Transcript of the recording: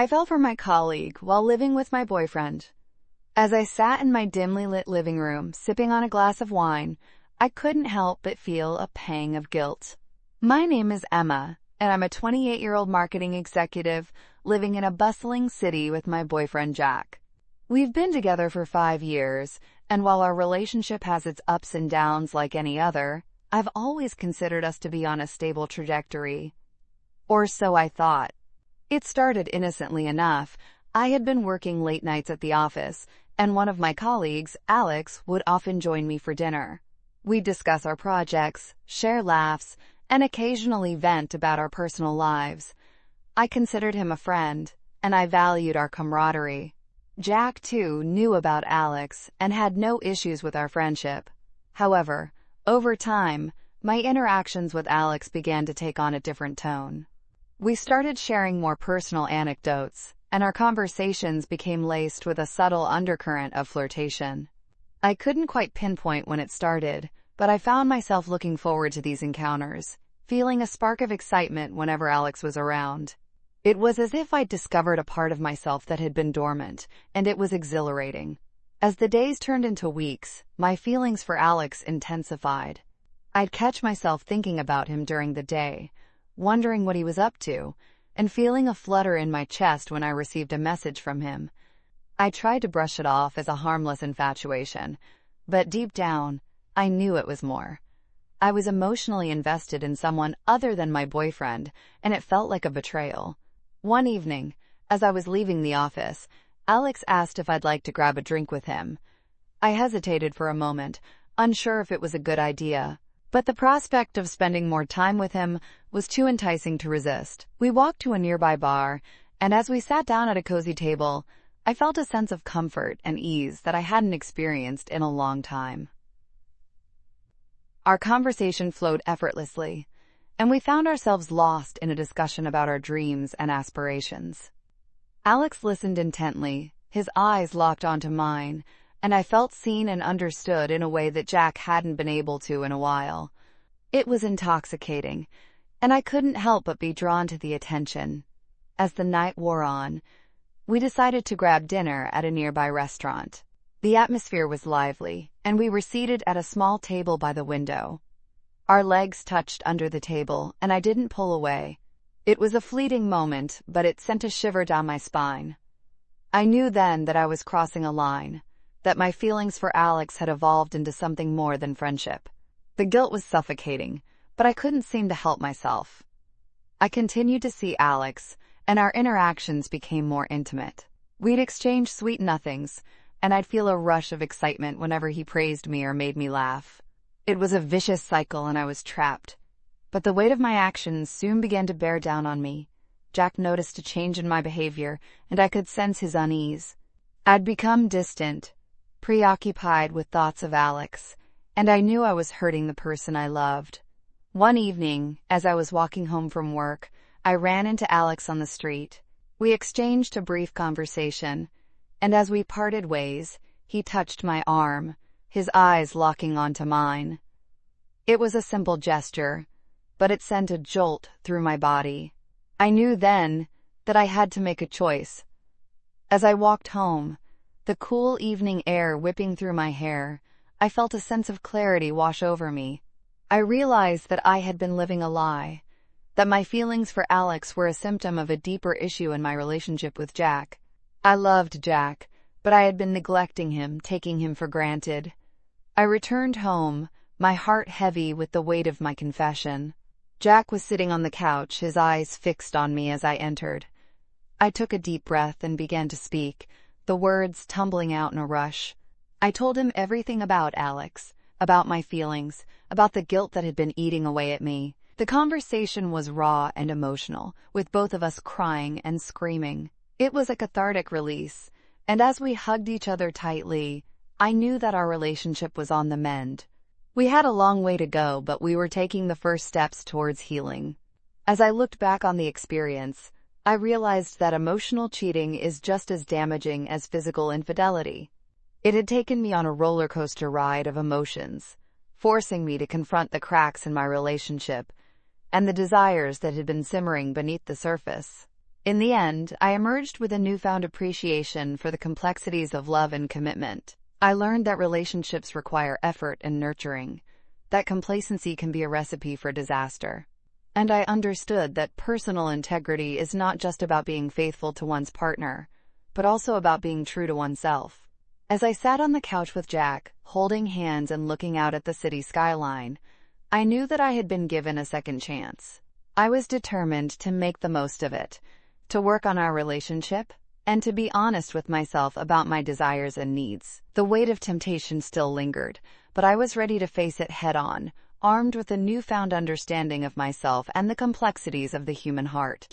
I fell for my colleague while living with my boyfriend. As I sat in my dimly lit living room, sipping on a glass of wine, I couldn't help but feel a pang of guilt. My name is Emma, and I'm a 28-year-old marketing executive living in a bustling city with my boyfriend Jack. We've been together for 5 years, and while our relationship has its ups and downs like any other, I've always considered us to be on a stable trajectory. Or so I thought. It started innocently enough. I had been working late nights at the office, and one of my colleagues, Alex, would often join me for dinner. We'd discuss our projects, share laughs, and occasionally vent about our personal lives. I considered him a friend, and I valued our camaraderie. Jack, too, knew about Alex and had no issues with our friendship. However, over time, my interactions with Alex began to take on a different tone. We started sharing more personal anecdotes, and our conversations became laced with a subtle undercurrent of flirtation. I couldn't quite pinpoint when it started, but I found myself looking forward to these encounters, feeling a spark of excitement whenever Alex was around. It was as if I'd discovered a part of myself that had been dormant, and it was exhilarating. As the days turned into weeks, my feelings for Alex intensified. I'd catch myself thinking about him during the day, wondering what he was up to, and feeling a flutter in my chest when I received a message from him. I tried to brush it off as a harmless infatuation, but deep down, I knew it was more. I was emotionally invested in someone other than my boyfriend, and it felt like a betrayal. One evening, as I was leaving the office, Alex asked if I'd like to grab a drink with him. I hesitated for a moment, unsure if it was a good idea, but the prospect of spending more time with him was too enticing to resist. We walked to a nearby bar, and as we sat down at a cozy table, I felt a sense of comfort and ease that I hadn't experienced in a long time. Our conversation flowed effortlessly, and we found ourselves lost in a discussion about our dreams and aspirations. Alex listened intently, his eyes locked onto mine, and I felt seen and understood in a way that Jack hadn't been able to in a while. It was intoxicating, and I couldn't help but be drawn to the attention. As the night wore on, we decided to grab dinner at a nearby restaurant. The atmosphere was lively, and we were seated at a small table by the window. Our legs touched under the table, and I didn't pull away. It was a fleeting moment, but it sent a shiver down my spine. I knew then that I was crossing a line, that my feelings for Alex had evolved into something more than friendship. The guilt was suffocating, but I couldn't seem to help myself. I continued to see Alex, and our interactions became more intimate. We'd exchange sweet nothings, and I'd feel a rush of excitement whenever he praised me or made me laugh. It was a vicious cycle, and I was trapped. But the weight of my actions soon began to bear down on me. Jack noticed a change in my behavior, and I could sense his unease. I'd become distant, preoccupied with thoughts of Alex, and I knew I was hurting the person I loved. One evening, as I was walking home from work, I ran into Alex on the street. We exchanged a brief conversation, and as we parted ways, he touched my arm, his eyes locking onto mine. It was a simple gesture, but it sent a jolt through my body. I knew then that I had to make a choice. As I walked home, the cool evening air whipping through my hair, I felt a sense of clarity wash over me. I realized that I had been living a lie, that my feelings for Alex were a symptom of a deeper issue in my relationship with Jack. I loved Jack, but I had been neglecting him, taking him for granted. I returned home, my heart heavy with the weight of my confession. Jack was sitting on the couch, his eyes fixed on me as I entered. I took a deep breath and began to speak, the words tumbling out in a rush. I told him everything about Alex, about my feelings, about the guilt that had been eating away at me. The conversation was raw and emotional, with both of us crying and screaming. It was a cathartic release, and as we hugged each other tightly, I knew that our relationship was on the mend. We had a long way to go, but we were taking the first steps towards healing. As I looked back on the experience, I realized that emotional cheating is just as damaging as physical infidelity. It had taken me on a roller coaster ride of emotions, forcing me to confront the cracks in my relationship and the desires that had been simmering beneath the surface. In the end, I emerged with a newfound appreciation for the complexities of love and commitment. I learned that relationships require effort and nurturing, that complacency can be a recipe for disaster. And I understood that personal integrity is not just about being faithful to one's partner, but also about being true to oneself. As I sat on the couch with Jack, holding hands and looking out at the city skyline, I knew that I had been given a second chance. I was determined to make the most of it, to work on our relationship, and to be honest with myself about my desires and needs. The weight of temptation still lingered, but I was ready to face it head-on, armed with a newfound understanding of myself and the complexities of the human heart.